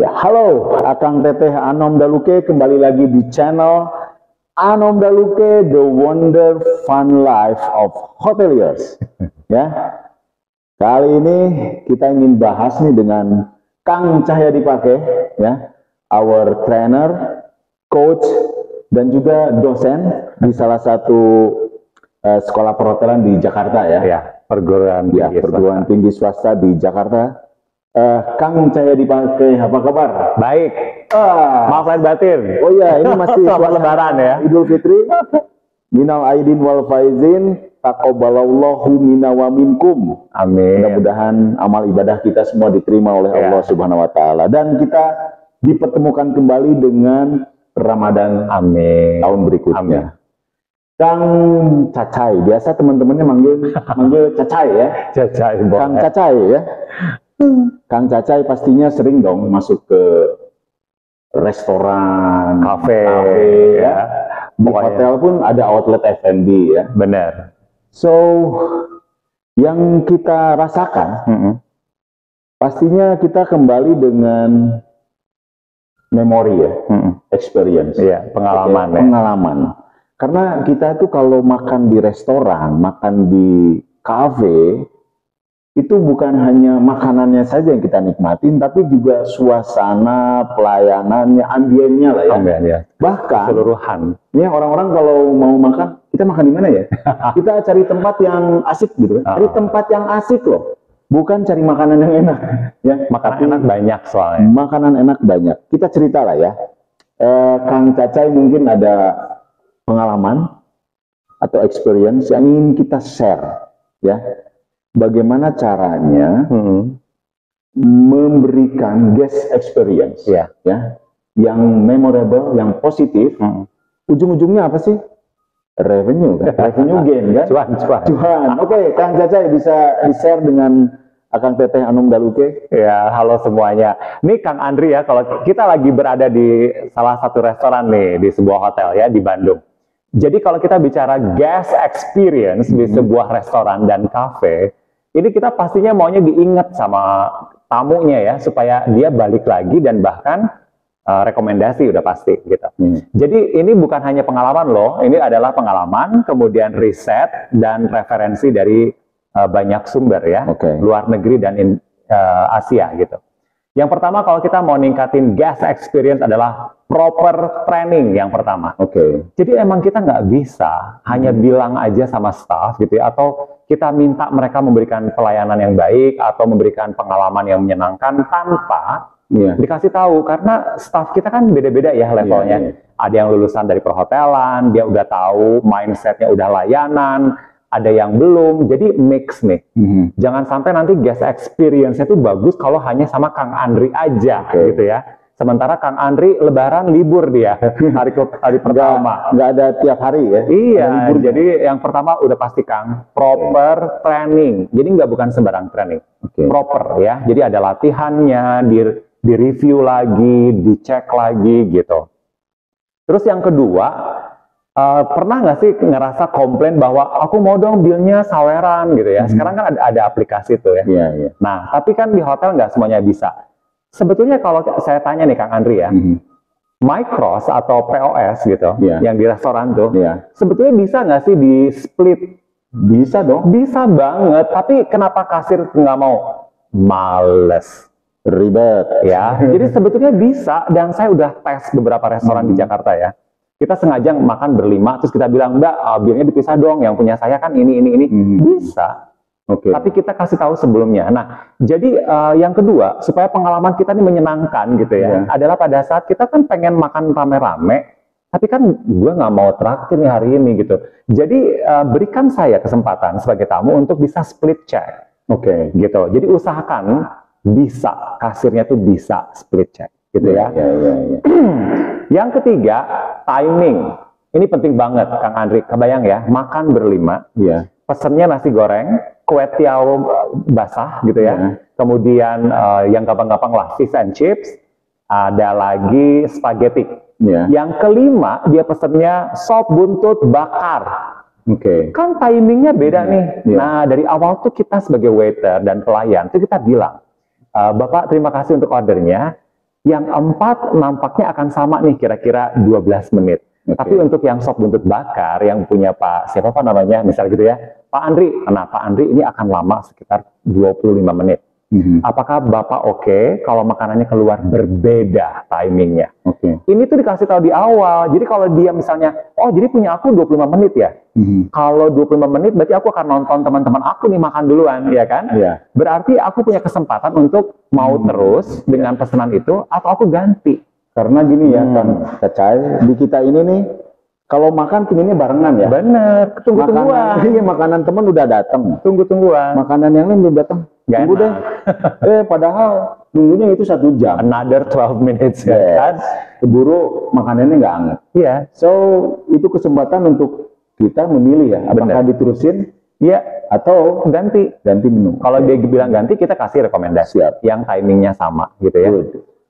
Ya, halo, Akang Teteh Anom Daluke kembali lagi di channel Anom Daluke, The Wonder Fun Life of Hoteliers. Ya, kali ini kita ingin bahas nih dengan Kang Cahya Dipake, ya, our trainer, coach, dan juga dosen di salah satu sekolah perhotelan di Jakarta ya. Ya, perguruan tinggi swasta di Jakarta. Kang Cahya Dipake, apa kabar? Baik. Maaf lahir batin. Oh ya, ini masih selamat lebaran ya. Idul Fitri. Minal aidin wal faizin, taqabbalallahu minna wa minkum. Amin. Mudah-mudahan amal ibadah kita semua diterima oleh Allah Subhanahu wa taala, dan kita dipertemukan kembali dengan Ramadan Amin tahun berikutnya. Amin. Kang Cacai, biasa teman-temannya manggil Cacai ya. Cacai, Kang Cacai ya. Kang Cacai pastinya sering dong masuk ke restoran, kafe ya. Di hotel pun ada outlet F&B ya. Benar. So, yang kita rasakan, pastinya kita kembali dengan memori ya, experience. Iya, pengalaman. Pengalaman. Karena kita itu kalau makan di restoran, makan di kafe, itu bukan hanya makanannya saja yang kita nikmatin, tapi juga suasana, pelayanannya, ambiennya lah ya. Ambiennya. Bahkan keseluruhan. Ya, orang-orang kalau mau makan, kita makan di mana ya? Kita cari tempat yang asik gitu. Cari tempat yang asik loh. Bukan cari makanan yang enak. Ya, makanan enak banyak soalnya. Makanan enak banyak. Kita cerita lah ya. Kang Cacai mungkin ada pengalaman atau experience yang ingin kita share ya. Bagaimana caranya memberikan guest experience ya, yang memorable, yang positif. Ujung-ujungnya apa sih? Revenue kan? Revenue gain kan? Cuan. Oke, Kang Cacai bisa di-share dengan Akang Teteh Anom Daluke. Ya, halo semuanya. Ini Kang Andri ya, kalau kita lagi berada di salah satu restoran nih di sebuah hotel ya di Bandung. Jadi kalau kita bicara guest experience di sebuah restoran dan kafe, ini kita pastinya maunya diingat sama tamunya ya, supaya dia balik lagi dan bahkan rekomendasi udah pasti gitu. Jadi ini bukan hanya pengalaman loh, ini adalah pengalaman, kemudian riset dan referensi dari banyak sumber ya, luar negeri dan Asia gitu. Yang pertama kalau kita mau ningkatin guest experience adalah proper training yang pertama. Jadi emang kita nggak bisa hanya bilang aja sama staff gitu ya, atau kita minta mereka memberikan pelayanan yang baik atau memberikan pengalaman yang menyenangkan tanpa dikasih tahu, karena staff kita kan beda-beda ya levelnya. Ada yang lulusan dari perhotelan, dia udah tahu mindsetnya udah layanan, ada yang belum, jadi mix nih. Jangan sampai nanti guest experience-nya itu bagus kalau hanya sama Kang Andri aja gitu ya. Sementara Kang Andri lebaran libur dia hari pertama. Nggak ada tiap hari ya? Iya, jadi yang pertama udah pasti Kang, proper training. Jadi nggak bukan sembarang training, proper ya. Jadi ada latihannya, di review lagi, dicek lagi gitu. Terus yang kedua, pernah nggak sih ngerasa komplain bahwa aku mau dong bilnya saweran gitu ya? Sekarang kan ada aplikasi tuh ya. Nah, tapi kan di hotel nggak semuanya bisa. Sebetulnya kalau saya tanya nih Kang Andri ya, MyCross atau POS gitu, yang di restoran tuh, sebetulnya bisa nggak sih di split? Bisa dong. Bisa banget, tapi kenapa kasir nggak mau? Males. Ribet. Ya, jadi sebetulnya bisa, dan saya udah tes beberapa restoran di Jakarta ya. Kita sengaja makan berlima, terus kita bilang, Mbak, bilnya dipisah dong, yang punya saya kan ini. Bisa. Tapi kita kasih tahu sebelumnya. Nah, jadi yang kedua, supaya pengalaman kita ini menyenangkan gitu ya, adalah pada saat kita kan pengen makan rame-rame, tapi kan gue nggak mau traktir nih hari ini gitu. Jadi berikan saya kesempatan sebagai tamu untuk bisa split check. Gitu. Jadi usahakan bisa, kasirnya tuh bisa split check gitu ya. Yang ketiga, timing. Ini penting banget Kang Andri. Kebayang ya, makan berlima, pesennya nasi goreng, kue tiaw basah gitu ya. Kemudian yang gampang-gampang lah, fish and chips, ada lagi spaghetti. Yang kelima, dia pesennya sop buntut bakar. Kan timingnya beda nih. Nah, dari awal tuh kita sebagai waiter dan pelayan tuh kita bilang, Bapak terima kasih untuk ordernya, Yang 4 nampaknya akan sama nih, kira-kira 12 menit. Tapi untuk yang sop buntut bakar yang punya siapa namanya, misal gitu ya, Pak Andri. Nah, Pak Andri ini akan lama sekitar 25 menit. Apakah Bapak oke kalau makanannya keluar berbeda timingnya? Ini tuh dikasih tahu di awal. Jadi kalau dia misalnya, oh jadi punya aku 25 menit ya. Kalau 25 menit berarti aku akan nonton teman-teman aku nih makan duluan, ya kan? Berarti aku punya kesempatan untuk mau terus dengan pesanan itu atau aku ganti. Karena gini ya Kang Cacai, di kita ini nih, kalau makan pinginnya barengan ya. Bener, tunggu-tungguan. Iya, makanan teman udah datang. Tunggu-tungguan. Makanan yang lain belum datang. Tunggu deh. Padahal nunggunya itu 1 jam. Another 12 minutes kan. Keburu makanannya nggak anget. Iya. So, itu kesempatan untuk kita memilih ya. Apakah diterusin? Iya. Atau ganti menu. Kalau dia bilang ganti, kita kasih rekomendasi yang timingnya sama gitu ya.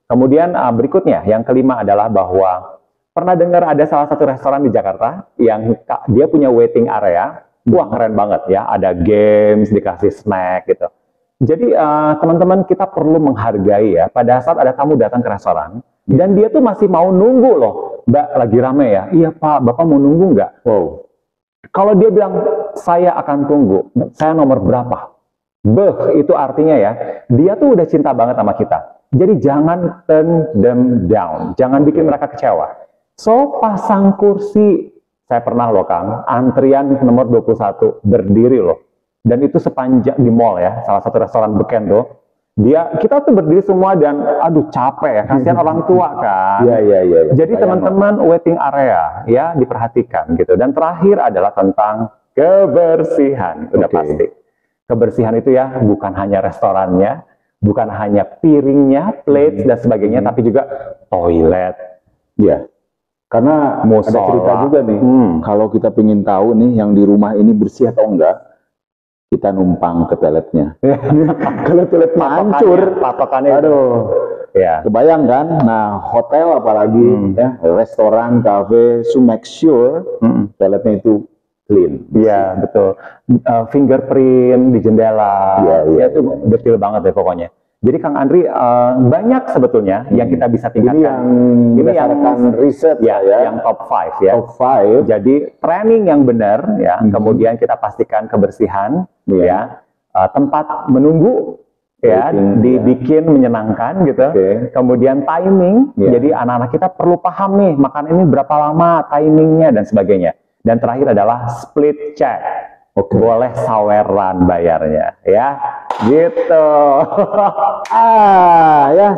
Kemudian berikutnya, yang kelima adalah bahwa pernah dengar ada salah satu restoran di Jakarta yang dia punya waiting area. Wah, keren banget ya. Ada games, dikasih snack gitu. Jadi teman-teman, kita perlu menghargai ya pada saat ada tamu datang ke restoran dan dia tuh masih mau nunggu loh. Mbak, lagi rame ya? Iya Pak, Bapak mau nunggu nggak? Kalau dia bilang saya akan tunggu, saya nomor berapa? Itu artinya ya, dia tuh udah cinta banget sama kita. Jadi jangan turn them down, jangan bikin mereka kecewa. So, pasang kursi, saya pernah loh Kang, antrian nomor 21, berdiri loh. Dan itu sepanjang di mall ya, salah satu restoran beken tuh. Kita tuh berdiri semua dan aduh capek ya, kasihan orang tua kan. Iya. Jadi teman-teman, waiting area ya diperhatikan gitu. Dan terakhir adalah tentang kebersihan, udah pasti. Kebersihan itu ya bukan hanya restorannya, bukan hanya piringnya, plates dan sebagainya, tapi juga toilet. Iya. Karena musola. Ada cerita juga nih, kalau kita pengen tahu nih yang di rumah ini bersih atau enggak, kita numpang ke toiletnya. Kalau toiletnya hancur, patokannya aduh. Ya. Kebayang kan? Nah, hotel apalagi ya, restoran, cafe, so make sure toiletnya itu clean. Iya, betul. Fingerprint di jendela. Ya, itu detail banget deh pokoknya. Jadi Kang Andri, banyak sebetulnya yang kita bisa tingkatkan. Ini yang riset ya, yang top 5 ya. Top 5. Jadi training yang benar ya, kemudian kita pastikan kebersihan ya, tempat menunggu ya, dibikin menyenangkan gitu. Kemudian timing. Jadi anak-anak kita perlu paham nih, makan ini berapa lama, timingnya dan sebagainya. Dan terakhir adalah split check. Boleh saweran bayarnya ya. Gitu.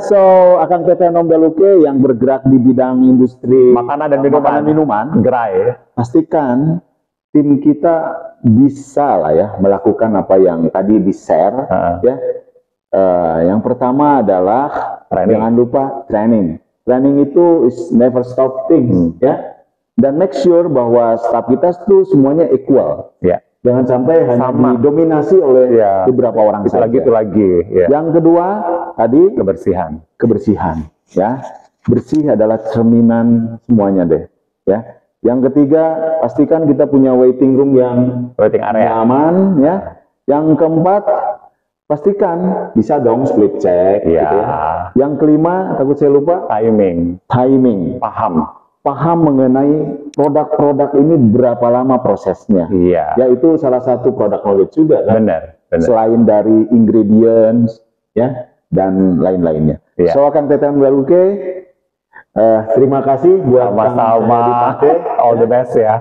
So Akang PT Anom Daluke yang bergerak di bidang industri makanan dan minuman, gerai. Pastikan tim kita bisa lah ya melakukan apa yang tadi di-share ya. Yang pertama adalah jangan lupa training. Training itu is never stop things ya. Dan make sure bahwa staff kita itu semuanya equal. Jangan sampai hanya didominasi oleh beberapa orang saja. Itu lagi. Yang kedua tadi kebersihan. Ya, bersih adalah cerminan semuanya deh. Ya. Yang ketiga pastikan kita punya waiting room yang nyaman. Ya. Yang keempat pastikan bisa dong split check. Gitu ya. Yang kelima takut saya lupa timing. Paham mengenai produk-produk ini berapa lama prosesnya. Ya itu salah satu produk knowledge juga kan. Benar. Selain dari ingredients ya dan lain-lainnya. So Akang PT Anom Daluke, terima kasih buat sama-sama. All the best ya.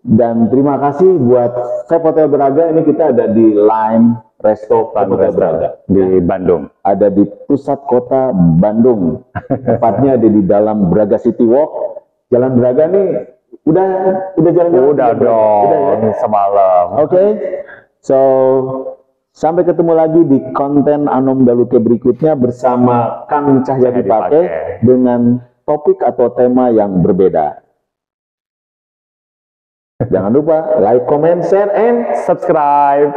Dan terima kasih buat Chef Hotel Braga. Ini kita ada di Lime Resto Hotel Braga di Bandung. Ada di pusat kota Bandung. Tepatnya ada di dalam Braga City Walk. Jalan Braga nih udah jalan-jalan. Udah dong, semalam. So sampai ketemu lagi di konten Anom Daluke berikutnya bersama Kang Cahyadi Pake dengan topik atau tema yang berbeda. Jangan lupa like, comment, share, and subscribe.